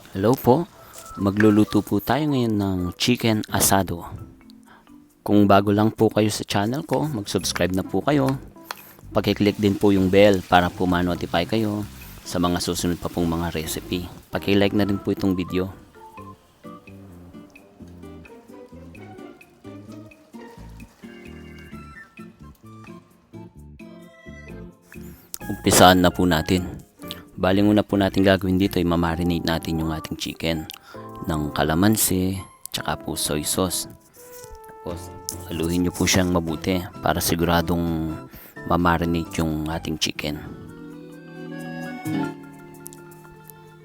Hello po, magluluto po tayo ngayon ng Chicken Asado. Kung bago lang po kayo sa channel ko, mag-subscribe na po kayo. Paki-click din po yung bell para po ma-notify kayo sa mga susunod pa pong mga recipe. Paki-like na rin po itong video. Umpisaan na po natin. Bali muna po natin gagawin dito ay mamarinate natin yung ating chicken ng calamansi tsaka po soy sauce. Tapos haluin nyo po siyang mabuti para siguradong mamarinate yung ating chicken.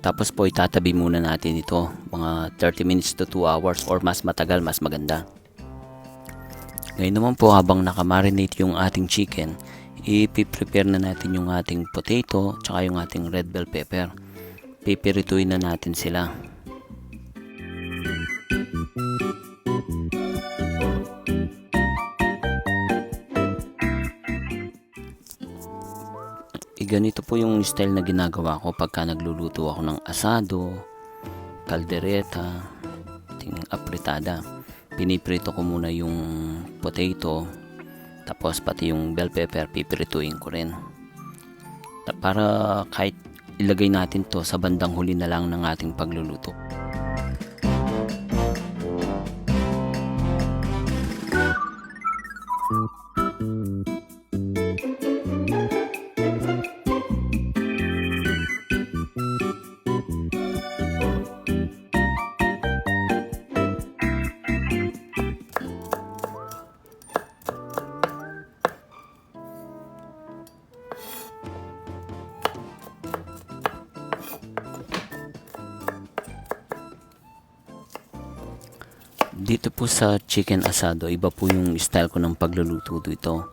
Tapos po itatabi muna natin ito mga 30 minutes to 2 hours or mas matagal mas maganda. Ngayon naman po habang nakamarinate yung ating chicken, i-prepare na natin yung ating potato tsaka yung ating red bell pepper. Pipirituin na natin sila. Ganito po yung style na ginagawa ko pagka nagluluto ako ng asado, kaldereta, ting apritada. Piniprito ko muna yung potato, tapos pati yung bell pepper pipirituin ko rin. Para kahit ilagay natin to sa bandang huli na lang ng ating pagluluto. Dito po sa chicken asado, iba po yung style ko ng pagluluto dito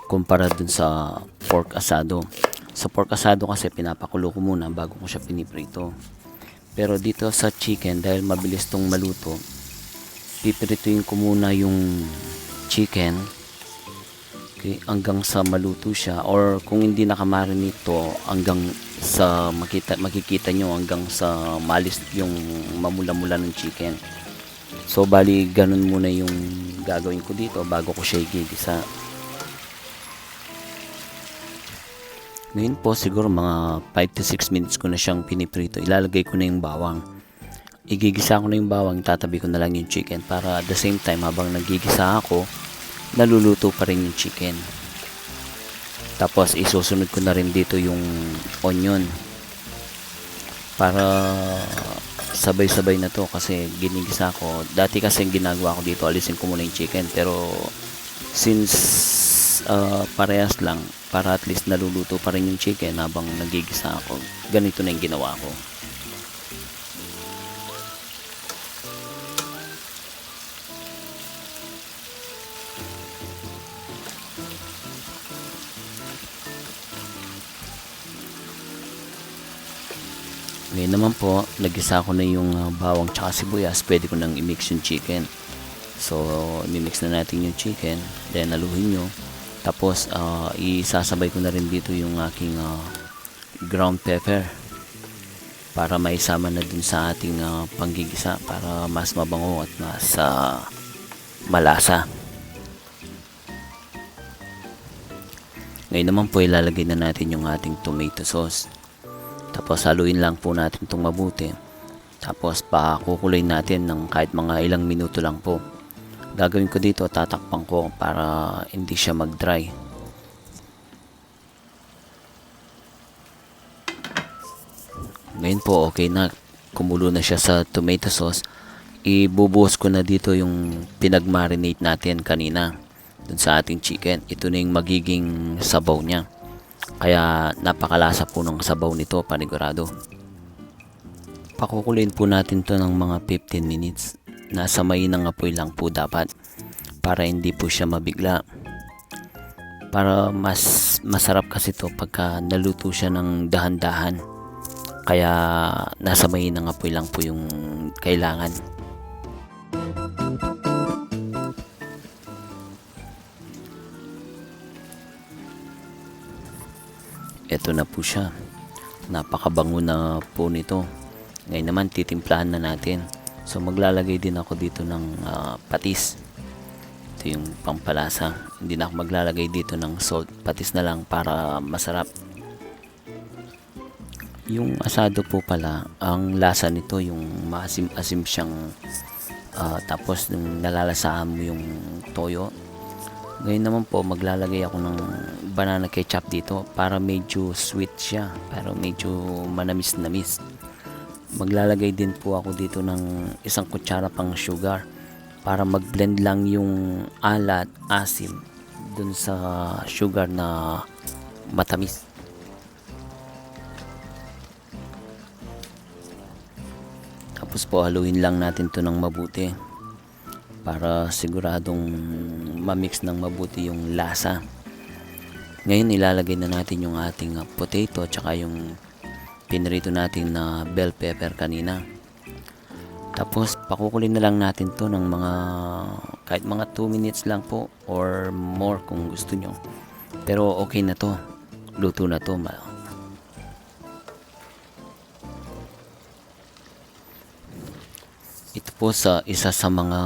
kumpara dun sa pork asado. Sa pork asado kasi pinapakulo ko muna bago ko siya piniprito. Pero dito sa chicken, dahil mabilis tong maluto, pipirituin ko muna yung chicken, okay, hanggang sa maluto siya, or kung hindi nakamarinate to, hanggang sa makikita nyo hanggang sa malis yung mamula-mula ng chicken. So bali ganun muna yung gagawin ko dito bago ko siya igigisa. Ngayon po siguro mga 5 to 6 minutes ko na siyang piniprito. Ilalagay ko na yung bawang. Igigisa ko na yung bawang, tatabi ko na lang yung chicken para at the same time habang nagigisa ako, naluluto pa rin yung chicken. Tapos isusunod ko na rin dito yung onion para sabay-sabay na to kasi ginigisa ko. Dati kasi ginagawa ko dito, alisin ko muna yung chicken, pero since parehas lang, para at least naluluto pa rin yung chicken habang nagigisa ako, ganito na yung ginawa ko. Ngayon naman po, nagisa ko na yung bawang tsaka sibuyas, pwede ko nang i-mix yung chicken. So, i-mix na natin yung chicken, then haluin nyo. Tapos, isasabay ko na rin dito yung aking ground pepper para maisama na dun sa ating panggigisa para mas mabango at mas malasa. Ngayon naman po, ilalagay na natin yung ating tomato sauce. Tapos haluin lang po natin itong mabuti. Tapos pakukuloy natin ng kahit mga ilang minuto lang po. Gagawin ko dito, tatakpan ko para hindi siya mag-dry. Ngayon po okay na, kumulo na siya sa tomato sauce. Ibubuhos ko na dito yung pinag-marinate natin kanina dun sa ating chicken. Ito na yung magiging sabaw niya. Kaya napakalasa po ng sabaw nito, panigurado. Pakukuloyin po natin to ng mga 15 minutes. Nasa mainang apoy lang po dapat para hindi po siya mabigla. Para mas masarap kasi to pagka naluto siya ng dahan-dahan. Kaya nasa mainang apoy lang po yung kailangan. Ito na po siya. Napakabango na po nito. Ngayon naman titimplahan na natin. So maglalagay din ako dito ng patis. Ito yung pampalasa. Hindi na ako maglalagay dito ng salt. Patis na lang para masarap. Yung asado po pala, ang lasa nito yung maasim-asim siyang tapos nung nalalasahan mo yung toyo. Ngayon naman po maglalagay ako ng banana ketchup dito para medyo sweet siya, pero medyo manamis-namis. Maglalagay din po ako dito ng isang kutsara pang sugar para mag-blend lang yung alat, asim dun sa sugar na matamis. Tapos po haluin lang natin to ng mabuti para siguradong ma-mix ng mabuti yung lasa. Ngayon ilalagay na natin yung ating potato tsaka yung pinrito natin na bell pepper kanina. Tapos pakukulin na lang natin to ng kahit mga 2 minutes lang po or more kung gusto nyo. Pero okay na to. Luto na to. Ito po isa sa mga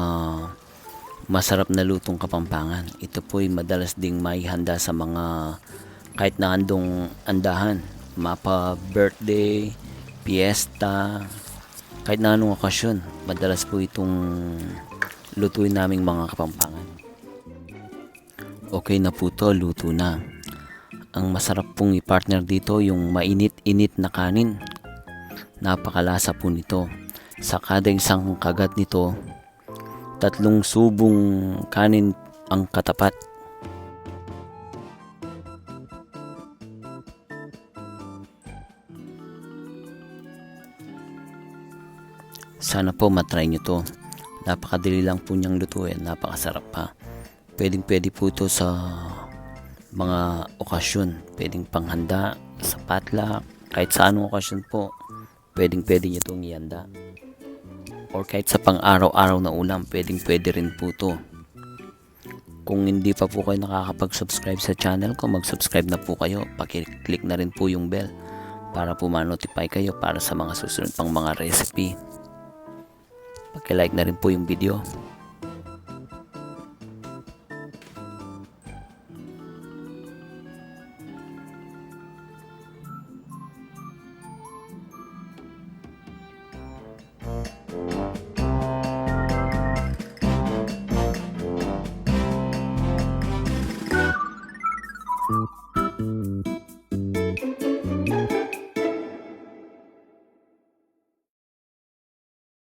masarap na lutong Kapampangan. Ito po ay madalas ding maihanda sa mga kahit na andahan, mapa birthday, Fiesta, kahit na anong okasyon. Madalas po itong lutuin naming mga Kapampangan. Okay na po to, luto na. Ang masarap pong i-partner dito yung mainit-init na kanin. Napakalasa po nito. Sa kada isang kagat nito, 3 subong kanin ang katapat. Sana po matry nyo to. Napakadali lang po niyang lutuin. Napakasarap pa. Pwedeng-pwede po to sa mga okasyon. Pwedeng panghanda, sa potluck, kahit sa anong okasyon po. Pwedeng-pwede nyo itong ihanda. Or kahit sa pang-araw-araw na ulam, pwedeng-pwede rin po to. Kung hindi pa po kayo nakakapag-subscribe sa channel ko, mag-subscribe na po kayo. Paki-click na rin po yung bell para po ma-notify kayo para sa mga susunod pang mga recipe. Paki-like na rin po yung video.